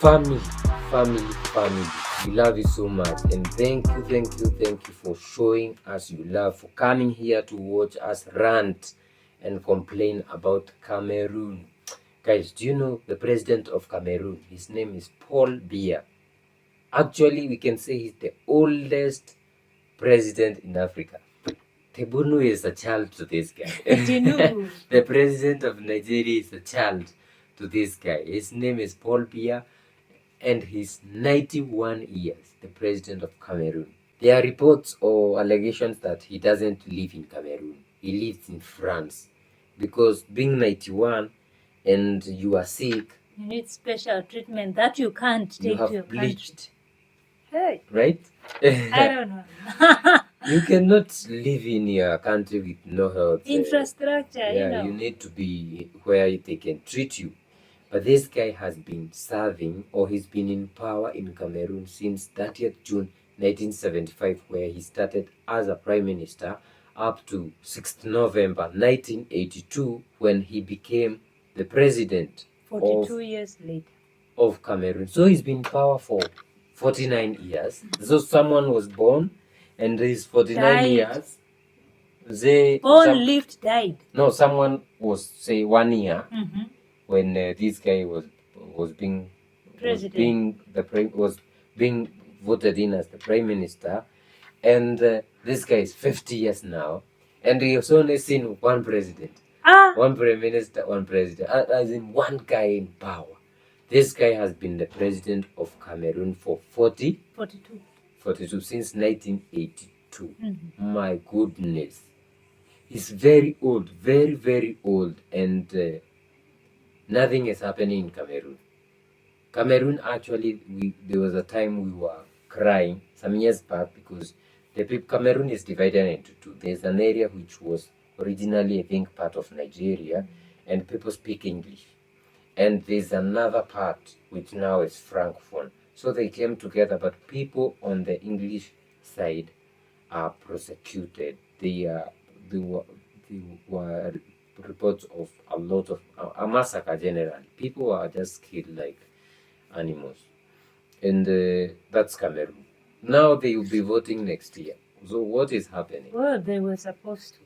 Family, family. We love you so much, and thank you for showing us your love, for coming here to watch us rant and complain about Cameroon. Guys, do you know the president of Cameroon? His name is Paul Biya. Actually, we can say he's the oldest president in Africa. Tebunu is a child to this guy. The president of Nigeria is a child to this guy. His name is Paul Biya, and he's 91 years, the president of Cameroon. There are reports or allegations that he doesn't live in Cameroon. He lives in France, because being 91 and you are sick, you need special treatment that you can't take to your bleached. Hey. Right? I don't know. You cannot live in your country with no health infrastructure. You need to be where they can treat you. But this guy has been serving, or he's been in power in Cameroon since 30th June 1975, where he started as a prime minister, up to 6th November 1982, when he became the president 42 years later of Cameroon. So he's been in power for 49 years. So someone was born, and he's 49 years. Lived, died. No, someone was, say, 1 year when this guy was being voted in as the prime minister, and this guy is 50 years now, and he has only seen one president, one prime minister, one president, as in one guy in power. This guy has been the president of Cameroon for 42 since 1982. My goodness. He's very old, very old, and nothing is happening in Cameroon. Cameroon, actually, there was a time we were crying some years back, because Cameroon is divided into two. There's an area which was originally, I think, part of Nigeria, and people speak English. And there's another part which now is Francophone. So they came together, but people on the English side are prosecuted. There were reports of a lot of a massacre generally. People are just killed like animals. And that's Cameroon. Now they will be voting next year. So what is happening? Well, they were supposed to.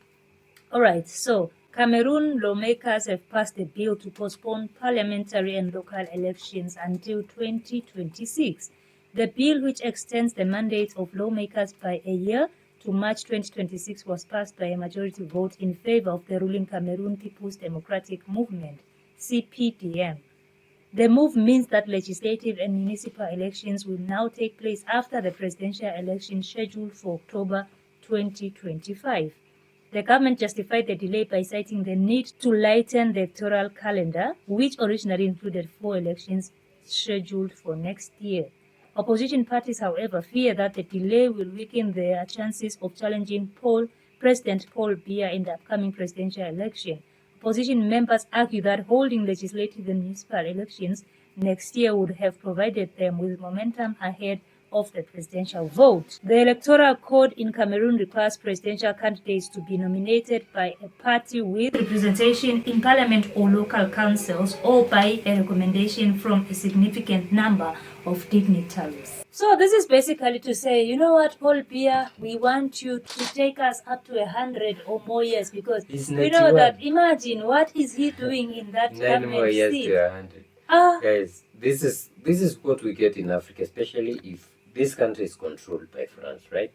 All right, so Cameroon lawmakers have passed a bill to postpone parliamentary and local elections until 2026. The bill, which extends the mandate of lawmakers by a year to March 2026, was passed by a majority vote in favor of the ruling Cameroon People's Democratic Movement, CPDM. The move means that legislative and municipal elections will now take place after the presidential election scheduled for October 2025. The government justified the delay by citing the need to lighten the electoral calendar, which originally included 4 elections scheduled for next year. Opposition parties, however, fear that the delay will weaken their chances of challenging President Paul Biya in the upcoming presidential election. Opposition members argue that holding legislative and municipal elections next year would have provided them with momentum ahead of the presidential vote. The Electoral Code in Cameroon requires presidential candidates to be nominated by a party with representation in parliament or local councils, or by a recommendation from a significant number of dignitaries. So this is basically to say, you know what, Paul Biya, we want you to take us up to 100 or more years, because we know that, imagine what is he doing in that 9 more years to 100. Guys, this is what we get in Africa, especially if this country is controlled by France, right?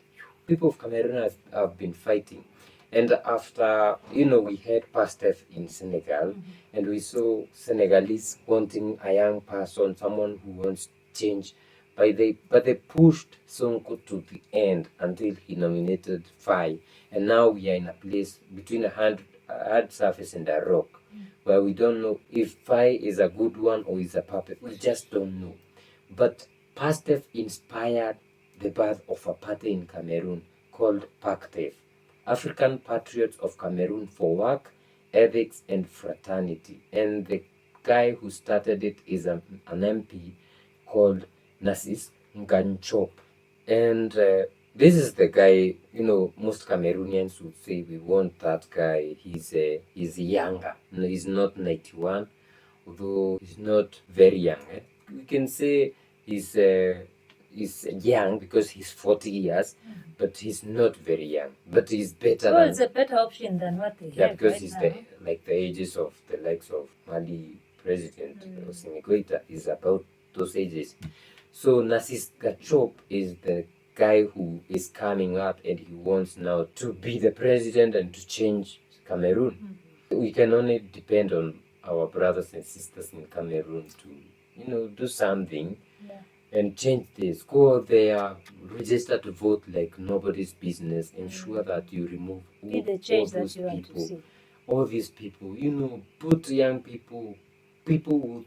People of Cameroon have been fighting. And after, we had Pastef in Senegal, and we saw Senegalese wanting a young person, someone who wants change, but they pushed Sonko to the end until he nominated Faye. And now we are in a place between a hard surface and a rock, where we don't know if Faye is a good one or is a puppet. We just don't know. But Pastef inspired the birth of a party in Cameroon called PACTEF, African Patriots of Cameroon for Work, Ethics and Fraternity. And the guy who started it is an MP called Narcisse Nganchop. And this is the guy, most Cameroonians would say, we want that guy. He's younger. No, he's not 91, although he's not very young. we can say he's young because he's 40 years, but he's not very young. But he's better. Well, it's a better option than what they have because right he's now. the ages of the likes of Mali president Hosni Goita is about those ages. So Narcis Gachop is the guy who is coming up, and he wants now to be the president and to change Cameroon. We can only depend on our brothers and sisters in Cameroon to, do something and change this. Go there, register to vote like nobody's business. Ensure that you remove the all change those that you want to people, see. all these people. Put young people with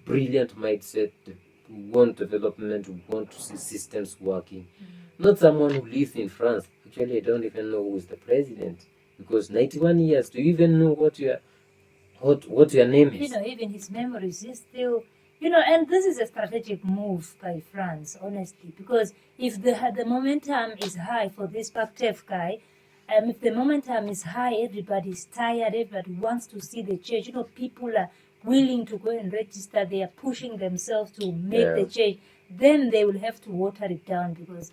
brilliant mindset, who want development, who want to see systems working. Not someone who lives in France. Actually, I don't even know who is the president, because 91 years. Do you even know what your name is? Even his memories is still, and this is a strategic move by France, honestly, because if the momentum is high for this Pactef guy, if the momentum is high, everybody's tired, everybody wants to see the change. People are willing to go and register, they are pushing themselves to make the change. Then they will have to water it down because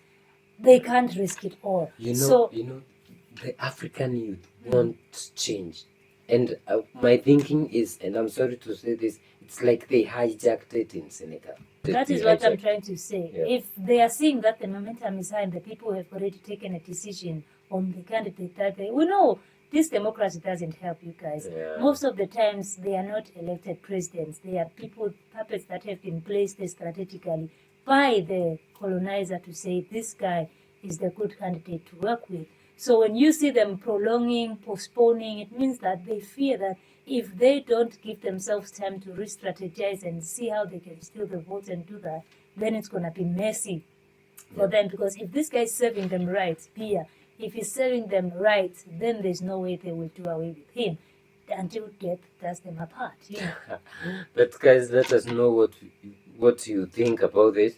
they can't risk it all. The African youth want change. And my thinking is, and I'm sorry to say this, it's like they hijacked it in Senegal. That is what I'm trying to say. Yeah. If they are seeing that the momentum is high and the people have already taken a decision on the candidate that we know this democracy doesn't help you guys. Yeah. Most of the times they are not elected presidents. They are puppets that have been placed strategically by the colonizer to say this guy is the good candidate to work with. So when you see them prolonging, postponing, it means that they fear that if they don't give themselves time to re-strategize and see how they can steal the votes and do that, then it's going to be messy for them. Because if this guy is serving them right, if he's serving them right, then there's no way they will do away with him until death does them apart. But guys, let us know what you think about this.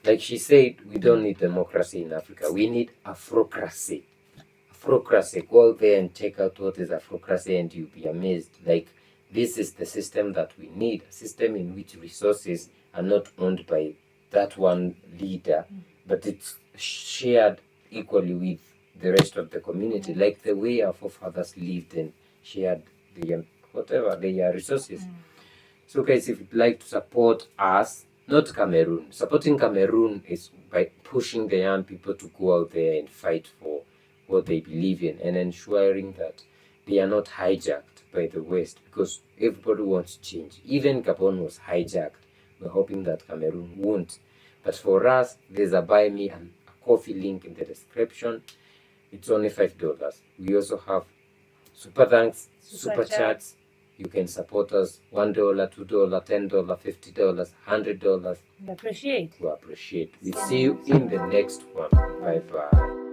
Like she said, we don't need democracy in Africa. We need Afrocracy. Afrocracy. Go out there and check out what is Afrocracy and you'll be amazed. Like, this is the system that we need. A system in which resources are not owned by that one leader, but it's shared equally with the rest of the community, like the way our forefathers lived and shared their resources. So guys, if you'd like to support us, not Cameroon. Supporting Cameroon is by pushing the young people to go out there and fight for what they believe in and ensuring that they are not hijacked by the West, because everybody wants change. Even Gabon was hijacked. We're hoping that Cameroon won't. But for us, there's a buy me and a coffee link in the description. It's only $5. We also have super thanks, super chats. You can support us $1, $2, $10, $50, $100. We appreciate. We appreciate. We see you in the next one. Bye bye.